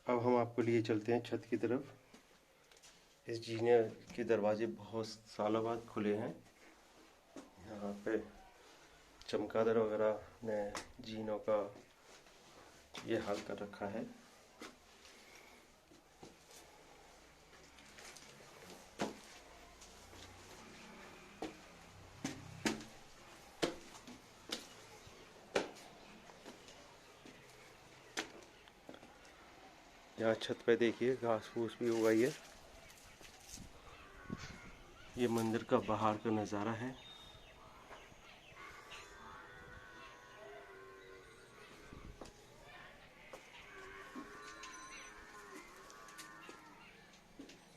अब हम आपको लिए चलते हैं छत की तरफ। इस जीने के दरवाजे बहुत सालों बाद खुले हैं। यहाँ पे चमगादड़ वगैरह ने जीनों का ये हाल कर रखा है। यहाँ छत पे देखिए घास फूस भी उगाई है। ये मंदिर का बाहर का नज़ारा है।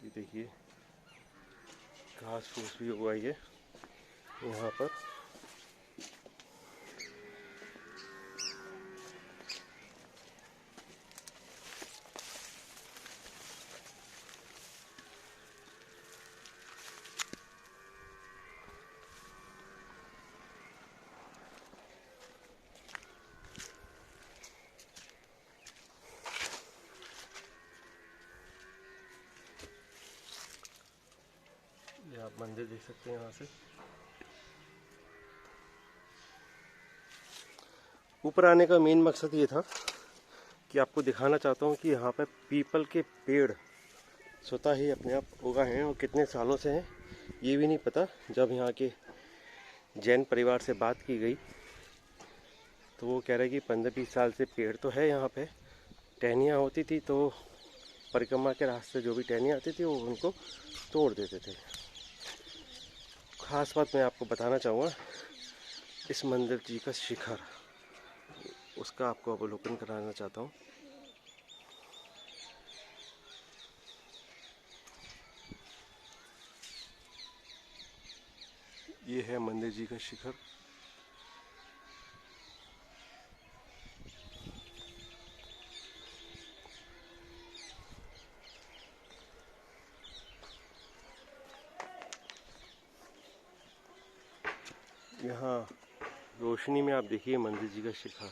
ये देखिए घास फूस भी उगाई है यहाँ पर। ये आप मंदिर देख सकते हैं यहाँ से। ऊपर आने का मेन मकसद ये था कि आपको दिखाना चाहता हूँ कि यहाँ पे पीपल के पेड़ स्वतः ही अपने आप उगा हैं और कितने सालों से हैं ये भी नहीं पता। जब यहाँ के जैन परिवार से बात की गई तो वो कह रहे कि 15-20 साल से पेड़ तो है यहाँ पे। टहनियाँ होती थी तो परिक्रमा के रास्ते जो भी टहनियाँ आती थी वो उनको तोड़ देते थे। खास बात मैं आपको बताना चाहूँगा, इस मंदिर जी का शिखर, उसका आपको अवलोकन कराना चाहता हूँ। ये है मंदिर जी का शिखर। यहाँ रोशनी में आप देखिए मंदिर जी का शिखर।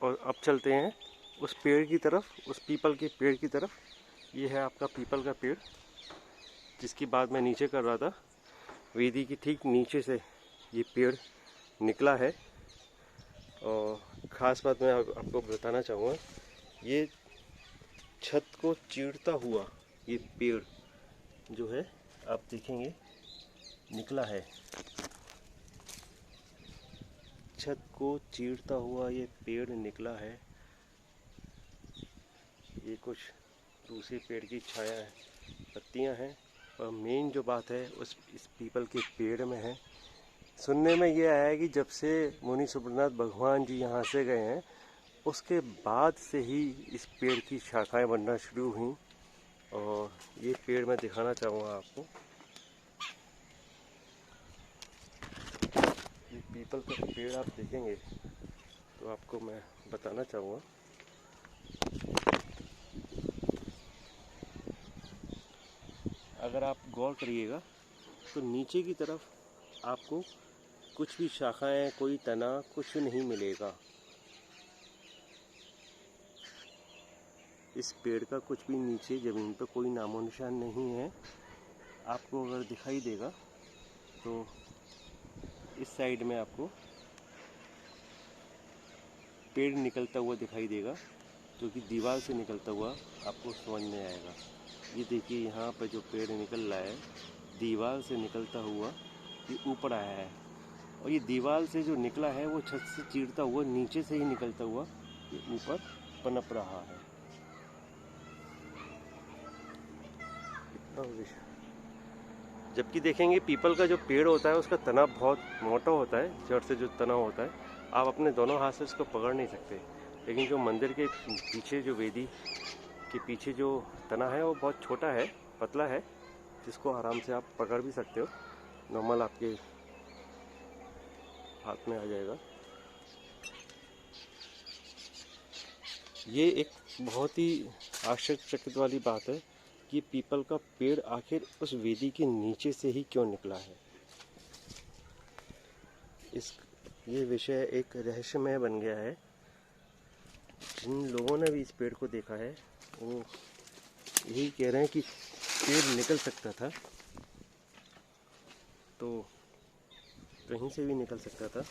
और अब चलते हैं उस पेड़ की तरफ, उस पीपल के पेड़ की तरफ। ये है आपका पीपल का पेड़ जिसकी बात मैं नीचे कर रहा था। वेदी की ठीक नीचे से ये पेड़ निकला है। और ख़ास बात मैं आपको बताना चाहूँगा, ये छत को चीरता हुआ ये पेड़ जो है आप देखेंगे निकला है। छत को चीरता हुआ ये पेड़ निकला है। ये कुछ दूसरे पेड़ की छाया है, पत्तियां हैं। और मेन जो बात है उस इस पीपल के पेड़ में है। सुनने में ये आया है कि जब से मुनि सुब्रनाथ भगवान जी यहाँ से गए हैं उसके बाद से ही इस पेड़ की शाखाएं बनना शुरू हुई। और ये पेड़ मैं दिखाना चाहूँगा आपको। ये पीपल का पेड़ आप देखेंगे तो आपको मैं बताना चाहूँगा, अगर आप गौर करिएगा तो नीचे की तरफ आपको कुछ भी शाखाएं, कोई तना, कुछ नहीं मिलेगा। इस पेड़ का कुछ भी नीचे ज़मीन पर कोई नामो निशान नहीं है। आपको अगर दिखाई देगा तो इस साइड में आपको पेड़ निकलता हुआ दिखाई देगा, जो कि दीवार से निकलता हुआ आपको समझ में आएगा। ये देखिए यहाँ पर जो पेड़ निकल रहा है दीवार से निकलता हुआ ये ऊपर आया है। और ये दीवार से जो निकला है वो छत से चीरता हुआ नीचे से ही निकलता हुआ ये ऊपर पनप रहा है। जबकि देखेंगे पीपल का जो पेड़ होता है उसका तना बहुत मोटा होता है, जड़ से जो तना होता है आप अपने दोनों हाथ से उसको पकड़ नहीं सकते। लेकिन जो मंदिर के पीछे, जो वेदी के पीछे जो तना है वो बहुत छोटा है, पतला है, जिसको आराम से आप पकड़ भी सकते हो। नॉर्मल आपके हाथ में आ जाएगा। ये एक बहुत ही आश्चर्यचकित वाली बात है कि पीपल का पेड़ आखिर उस वेदी के नीचे से ही क्यों निकला है। ये विषय एक रहस्यमय बन गया है। जिन लोगों ने भी इस पेड़ को देखा है वो यही कह रहे हैं कि पेड़ निकल सकता था, तो कहीं से भी निकल सकता था।